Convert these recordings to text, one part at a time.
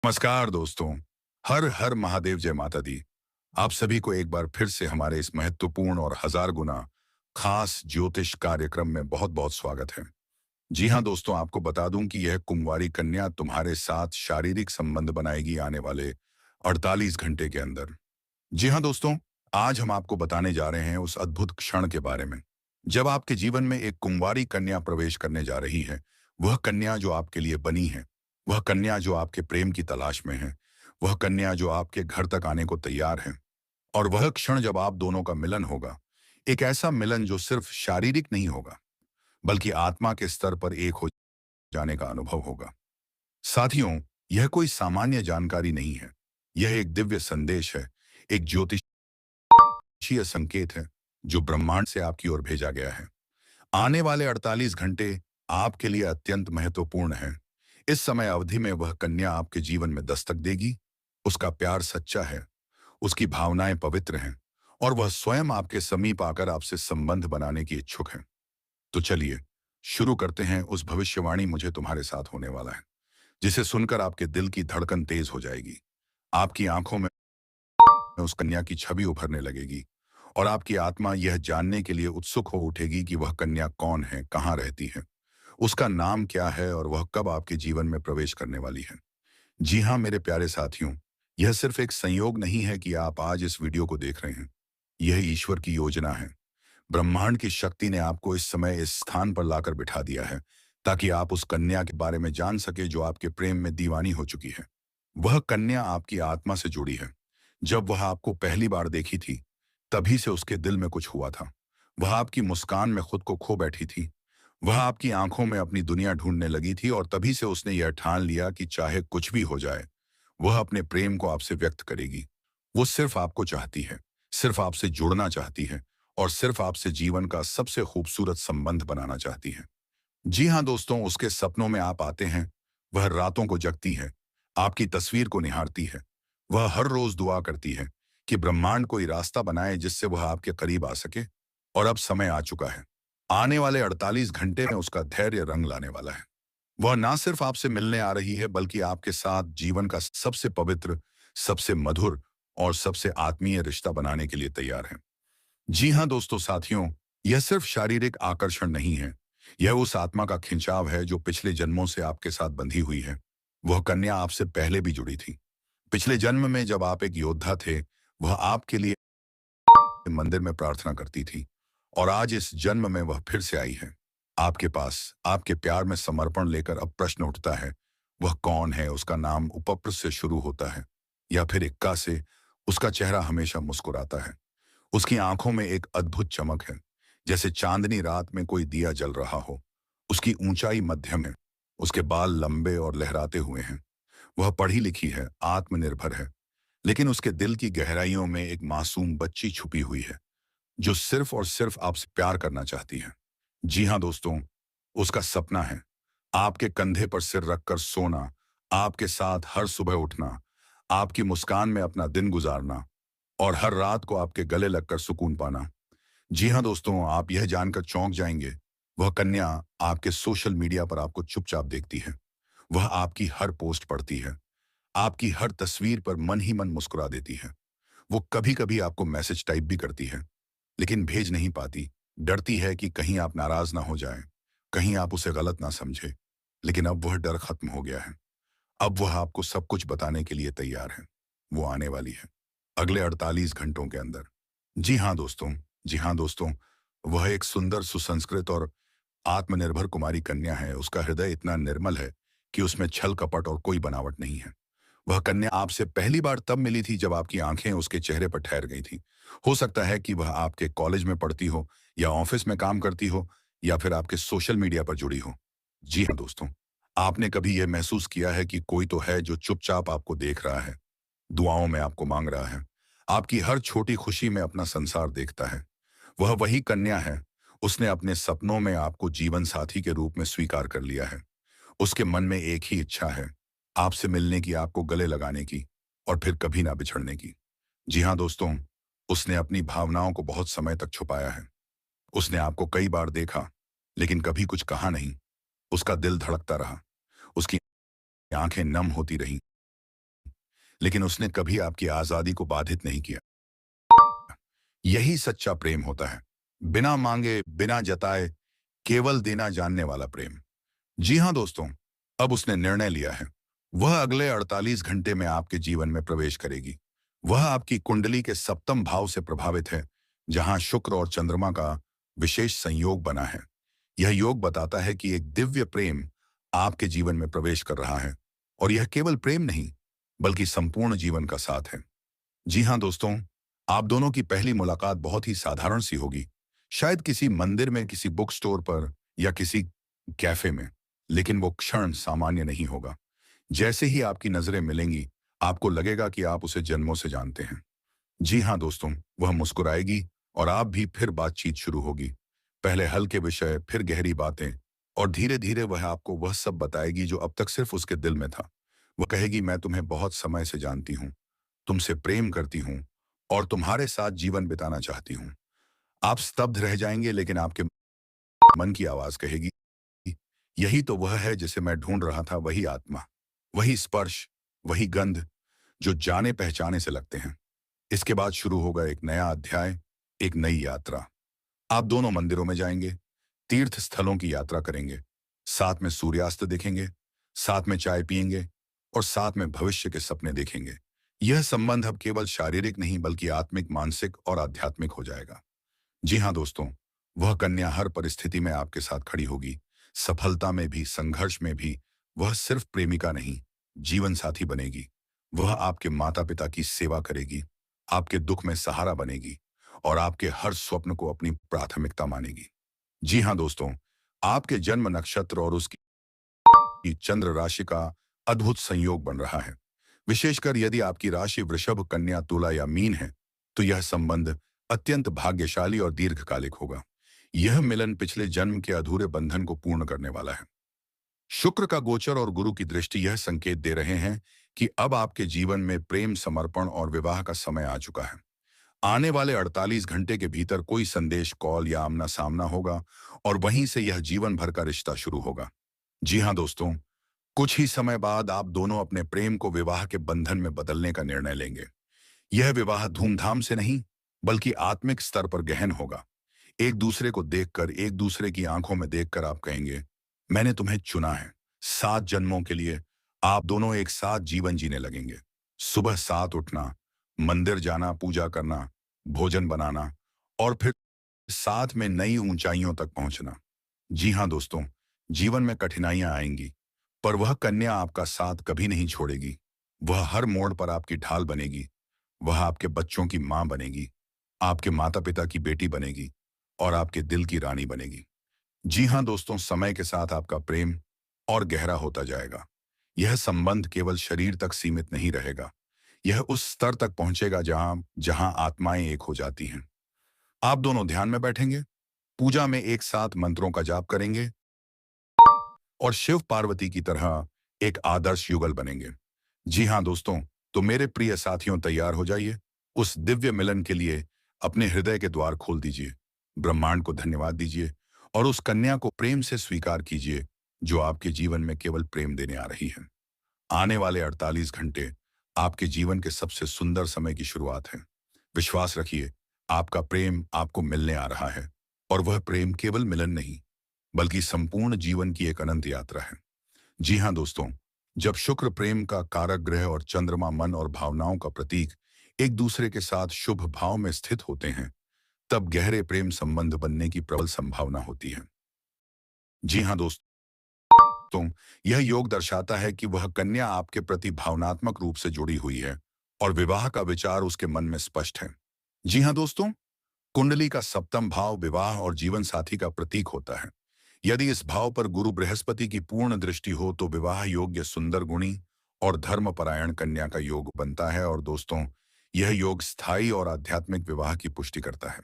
नमस्कार दोस्तों। हर हर महादेव, जय माता दी। आप सभी को एक बार फिर से हमारे इस महत्वपूर्ण और हजार गुना खास ज्योतिष कार्यक्रम में बहुत बहुत स्वागत है। जी हाँ दोस्तों, आपको बता दूं कि यह कुंवारी कन्या तुम्हारे साथ शारीरिक संबंध बनाएगी आने वाले 48 घंटे के अंदर। जी हाँ दोस्तों, आज हम आपको बताने जा रहे हैं उस अद्भुत क्षण के बारे में जब आपके जीवन में एक कुंवारी कन्या प्रवेश करने जा रही है। वह कन्या जो आपके लिए बनी है, वह कन्या जो आपके प्रेम की तलाश में है, वह कन्या जो आपके घर तक आने को तैयार है। और वह क्षण जब आप दोनों का मिलन होगा, एक ऐसा मिलन जो सिर्फ शारीरिक नहीं होगा, बल्कि आत्मा के स्तर पर एक हो जाने का अनुभव होगा। साथियों, यह कोई सामान्य जानकारी नहीं है। यह एक दिव्य संदेश है, एक ज्योतिषीय संकेत है जो ब्रह्मांड से आपकी ओर भेजा गया है। आने वाले 48 घंटे आपके लिए अत्यंत महत्वपूर्ण हैं। इस समय अवधि में वह कन्या आपके जीवन में दस्तक देगी। उसका प्यार सच्चा है, उसकी भावनाएं पवित्र हैं और वह स्वयं आपके समीप आकर आपसे संबंध बनाने की इच्छुक है। तो चलिए शुरू करते हैं उस भविष्यवाणी मुझे तुम्हारे साथ होने वाला है, जिसे सुनकर आपके दिल की धड़कन तेज हो जाएगी। आपकी आंखों में उस कन्या की छवि उभरने लगेगी और आपकी आत्मा यह जानने के लिए उत्सुक हो उठेगी कि वह कन्या कौन है, कहाँ रहती है, उसका नाम क्या है और वह कब आपके जीवन में प्रवेश करने वाली है। जी हाँ मेरे प्यारे साथियों, यह सिर्फ एक संयोग नहीं है कि आप आज इस वीडियो को देख रहे हैं। यह ईश्वर की योजना है। ब्रह्मांड की शक्ति ने आपको इस समय इस स्थान पर लाकर बिठा दिया है ताकि आप उस कन्या के बारे में जान सके जो आपके प्रेम में दीवानी हो चुकी है। वह कन्या आपकी आत्मा से जुड़ी है। जब वह आपको पहली बार देखी थी, तभी से उसके दिल में कुछ हुआ था। वह आपकी मुस्कान में खुद को खो बैठी थी। वह आपकी आंखों में अपनी दुनिया ढूंढने लगी थी और तभी से उसने यह ठान लिया कि चाहे कुछ भी हो जाए, वह अपने प्रेम को आपसे व्यक्त करेगी। वो सिर्फ आपको चाहती है, सिर्फ आपसे जुड़ना चाहती है और सिर्फ आपसे जीवन का सबसे खूबसूरत संबंध बनाना चाहती है। जी हाँ दोस्तों, उसके सपनों में आप आते हैं। वह रातों को जगती है, आपकी तस्वीर को निहारती है। वह हर रोज दुआ करती है कि ब्रह्मांड कोई रास्ता बनाए जिससे वह आपके करीब आ सके। और अब समय आ चुका है। आने वाले 48 घंटे में उसका धैर्य रंग लाने वाला है। वह ना सिर्फ आपसे मिलने आ रही है, बल्कि आपके साथ जीवन का सबसे पवित्र, सबसे मधुर और सबसे आत्मीय रिश्ता बनाने के लिए तैयार है। जी हाँ दोस्तों साथियों, यह सिर्फ शारीरिक आकर्षण नहीं है। यह उस आत्मा का खिंचाव है जो पिछले जन्मों से आपके साथ बंधी हुई है। वह कन्या आपसे पहले भी जुड़ी थी। पिछले जन्म में जब आप एक योद्धा थे, वह आपके लिए मंदिर में प्रार्थना करती थी। और आज इस जन्म में वह फिर से आई है आपके पास, आपके प्यार में समर्पण लेकर। अब प्रश्न उठता है, वह कौन है? उसका नाम उपप्र से शुरू होता है या फिर इक्का से? उसका चेहरा हमेशा मुस्कुराता है। उसकी आंखों में एक अद्भुत चमक है, जैसे चांदनी रात में कोई दिया जल रहा हो। उसकी ऊंचाई मध्यम है, उसके बाल लंबे और लहराते हुए हैं। वह पढ़ी लिखी है, आत्मनिर्भर है, लेकिन उसके दिल की गहराइयों में एक मासूम बच्ची छुपी हुई है जो सिर्फ और सिर्फ आपसे प्यार करना चाहती है। जी हाँ दोस्तों, उसका सपना है आपके कंधे पर सिर रखकर सोना, आपके साथ हर सुबह उठना, आपकी मुस्कान में अपना दिन गुजारना और हर रात को आपके गले लगकर सुकून पाना। जी हाँ दोस्तों, आप यह जानकर चौंक जाएंगे, वह कन्या आपके सोशल मीडिया पर आपको चुपचाप देखती है। वह आपकी हर पोस्ट पढ़ती है, आपकी हर तस्वीर पर मन ही मन मुस्कुरा देती है। वो कभी कभी आपको मैसेज टाइप भी करती है, लेकिन भेज नहीं पाती। डरती है कि कहीं आप नाराज ना हो जाएं, कहीं आप उसे गलत ना समझे। लेकिन अब वह डर खत्म हो गया है। अब वह आपको सब कुछ बताने के लिए तैयार है। वो आने वाली है अगले 48 घंटों के अंदर। जी हाँ दोस्तों, जी हाँ दोस्तों, वह एक सुंदर, सुसंस्कृत और आत्मनिर्भर कुमारी कन्या है। उसका हृदय इतना निर्मल है कि उसमें छल कपट और कोई बनावट नहीं है। वह कन्या आपसे पहली बार तब मिली थी जब आपकी आंखें उसके चेहरे पर ठहर गई थी। हो सकता है कि वह आपके कॉलेज में पढ़ती हो या ऑफिस में काम करती हो या फिर आपके सोशल मीडिया पर जुड़ी हो। जी हाँ दोस्तों, आपने कभी यह महसूस किया है कि कोई तो है जो चुपचाप आपको देख रहा है, दुआओं में आपको मांग रहा है, आपकी हर छोटी खुशी में अपना संसार देखता है? वह वही कन्या है। उसने अपने सपनों में आपको जीवन साथी के रूप में स्वीकार कर लिया है। उसके मन में एक ही इच्छा है, आपसे मिलने की, आपको गले लगाने की और फिर कभी ना बिछड़ने की। जी हाँ दोस्तों, उसने अपनी भावनाओं को बहुत समय तक छुपाया है। उसने आपको कई बार देखा, लेकिन कभी कुछ कहा नहीं। उसका दिल धड़कता रहा, उसकी आंखें नम होती रहीं, लेकिन उसने कभी आपकी आजादी को बाधित नहीं किया। यही सच्चा प्रेम होता है, बिना मांगे, बिना जताए, केवल देना जानने वाला प्रेम। जी हाँ दोस्तों, अब उसने निर्णय लिया है। वह अगले 48 घंटे में आपके जीवन में प्रवेश करेगी। वह आपकी कुंडली के सप्तम भाव से प्रभावित है, जहां शुक्र और चंद्रमा का विशेष संयोग बना है। यह योग बताता है कि एक दिव्य प्रेम आपके जीवन में प्रवेश कर रहा है, और यह केवल प्रेम नहीं, बल्कि संपूर्ण जीवन का साथ है। जी हाँ दोस्तों, आप दोनों की पहली मुलाकात बहुत ही साधारण सी होगी, शायद किसी मंदिर में, किसी बुक स्टोर पर, या किसी कैफे में। लेकिन वो क्षण सामान्य नहीं होगा। जैसे ही आपकी नजरें मिलेंगी, आपको लगेगा कि आप उसे जन्मों से जानते हैं। जी हाँ दोस्तों, वह मुस्कुराएगी और आप भी, फिर बातचीत शुरू होगी। पहले हल्के विषय, फिर गहरी बातें, और धीरे धीरे वह आपको वह सब बताएगी जो अब तक सिर्फ उसके दिल में था। वह कहेगी, मैं तुम्हें बहुत समय से जानती हूँ, तुमसे प्रेम करती हूँ, और तुम्हारे साथ जीवन बिताना चाहती हूँ। आप स्तब्ध रह जाएंगे, लेकिन आपके मन की आवाज कहेगी, यही तो वह है जिसे मैं ढूंढ रहा था, वही आत्मा, वही स्पर्श, वही गंध जो जाने पहचाने से लगते हैं। इसके बाद शुरू होगा एक नया अध्याय, एक नई यात्रा। आप दोनों मंदिरों में जाएंगे, तीर्थ स्थलों की यात्रा करेंगे, साथ में सूर्यास्त देखेंगे, साथ में चाय पिएंगे, और साथ में भविष्य के सपने देखेंगे। यह संबंध अब केवल शारीरिक नहीं, बल्कि आत्मिक, मानसिक और आध्यात्मिक हो जाएगा। जी हाँ दोस्तों, वह कन्या हर परिस्थिति में आपके साथ खड़ी होगी, सफलता में भी, संघर्ष में भी। वह सिर्फ प्रेमिका नहीं, जीवन साथी बनेगी। वह आपके माता पिता की सेवा करेगी, आपके दुख में सहारा बनेगी, और आपके हर स्वप्न को अपनी प्राथमिकता मानेगी। जी हाँ दोस्तों, आपके जन्म नक्षत्र और उसकी चंद्र राशि का अद्भुत संयोग बन रहा है। विशेषकर यदि आपकी राशि वृषभ, कन्या, तुला या मीन है, तो यह संबंध अत्यंत भाग्यशाली और दीर्घकालिक होगा। यह मिलन पिछले जन्म के अधूरे बंधन को पूर्ण करने वाला है। शुक्र का गोचर और गुरु की दृष्टि यह संकेत दे रहे हैं कि अब आपके जीवन में प्रेम, समर्पण और विवाह का समय आ चुका है। आने वाले 48 घंटे के भीतर कोई संदेश, कॉल या आमना सामना होगा, और वहीं से यह जीवन भर का रिश्ता शुरू होगा। जी हाँ दोस्तों, कुछ ही समय बाद आप दोनों अपने प्रेम को विवाह के बंधन में बदलने का निर्णय लेंगे। यह विवाह धूमधाम से नहीं, बल्कि आत्मिक स्तर पर गहन होगा। एक दूसरे को देखकर, एक दूसरे की आंखों में देखकर आप कहेंगे, मैंने तुम्हें चुना है। 7 जन्मों के लिए आप दोनों एक साथ जीवन जीने लगेंगे। सुबह साथ उठना, मंदिर जाना, पूजा करना, भोजन बनाना, और फिर साथ में नई ऊंचाइयों तक पहुंचना। जी हाँ दोस्तों, जीवन में कठिनाइयां आएंगी, पर वह कन्या आपका साथ कभी नहीं छोड़ेगी। वह हर मोड़ पर आपकी ढाल बनेगी। वह आपके बच्चों की मां बनेगी, आपके माता पिता की बेटी बनेगी, और आपके दिल की रानी बनेगी। जी हाँ दोस्तों, समय के साथ आपका प्रेम और गहरा होता जाएगा। यह संबंध केवल शरीर तक सीमित नहीं रहेगा। यह उस स्तर तक पहुंचेगा जहां जहां आत्माएं एक हो जाती हैं। आप दोनों ध्यान में बैठेंगे, पूजा में एक साथ मंत्रों का जाप करेंगे, और शिव पार्वती की तरह एक आदर्श युगल बनेंगे। जी हाँ दोस्तों, तो मेरे प्रिय साथियों, तैयार हो जाइए। उस दिव्य मिलन के लिए अपने हृदय के द्वार खोल दीजिए, ब्रह्मांड को धन्यवाद दीजिए, और उस कन्या को प्रेम से स्वीकार कीजिए जो आपके जीवन में केवल प्रेम देने आ रही है। आने वाले 48 घंटे आपके जीवन के सबसे सुंदर समय की शुरुआत है। विश्वास रखिए, आपका प्रेम आपको मिलने आ रहा है, और वह प्रेम केवल मिलन नहीं, बल्कि संपूर्ण जीवन की एक अनंत यात्रा है। जी हाँ दोस्तों, जब शुक्र प्रेम का कारक ग्रह और चंद्रमा मन और भावनाओं का प्रतीक एक दूसरे के साथ शुभ भाव में स्थित होते हैं, तब गहरे प्रेम संबंध बनने की प्रबल संभावना होती है। जी हाँ दोस्तों, यह योग दर्शाता है कि वह कन्या आपके प्रति भावनात्मक रूप से जुड़ी हुई है, और विवाह का विचार उसके मन में स्पष्ट है। जी हाँ दोस्तों, कुंडली का सप्तम भाव विवाह और जीवन साथी का प्रतीक होता है। यदि इस भाव पर गुरु बृहस्पति की पूर्ण दृष्टि हो, तो विवाह योग्य, सुंदर, गुणी और धर्मपरायण कन्या का योग बनता है। और दोस्तों, यह योग स्थायी और आध्यात्मिक विवाह की पुष्टि करता है।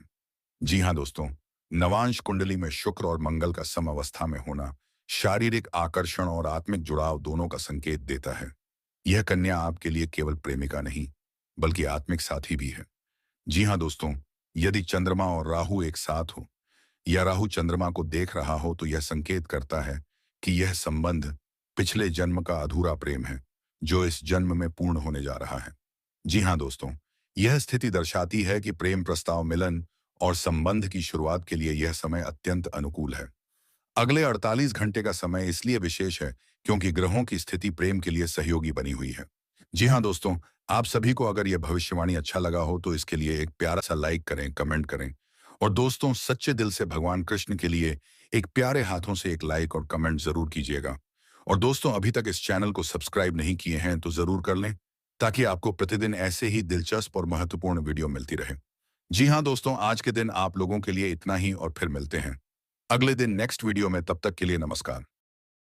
जी हाँ दोस्तों, नवांश कुंडली में शुक्र और मंगल का समअवस्था में होना शारीरिक आकर्षण और आत्मिक जुड़ाव दोनों का संकेत देता है। यह कन्या आपके लिए केवल प्रेमिका नहीं, बल्कि आत्मिक साथी भी है। जी हाँ दोस्तों, यदि चंद्रमा और राहु एक साथ हो, या राहु चंद्रमा को देख रहा हो, तो यह संकेत करता है कि यह संबंध पिछले जन्म का अधूरा प्रेम है, जो इस जन्म में पूर्ण होने जा रहा है। जी हाँ दोस्तों, यह स्थिति दर्शाती है कि प्रेम प्रस्ताव मिलन और संबंध की शुरुआत के लिए यह समय अत्यंत अनुकूल है। अगले 48 घंटे का समय इसलिए विशेष है क्योंकि ग्रहों की स्थिति प्रेम के लिए सहयोगी बनी हुई है। जी हाँ दोस्तों, आप सभी को अगर यह भविष्यवाणी अच्छा लगा हो तो इसके लिए एक प्यारा सा लाइक करें, कमेंट करें। और दोस्तों, सच्चे दिल से भगवान कृष्ण के लिए एक प्यारे हाथों से एक लाइक और कमेंट जरूर कीजिएगा। और दोस्तों, अभी तक इस चैनल को सब्सक्राइब नहीं किए हैं तो जरूर कर लें, ताकि आपको प्रतिदिन ऐसे ही दिलचस्प और महत्वपूर्ण वीडियो मिलती रहे। जी हाँ दोस्तों, आज के दिन आप लोगों के लिए इतना ही और फिर मिलते हैं अगले दिन नेक्स्ट वीडियो में। तब तक के लिए नमस्कार।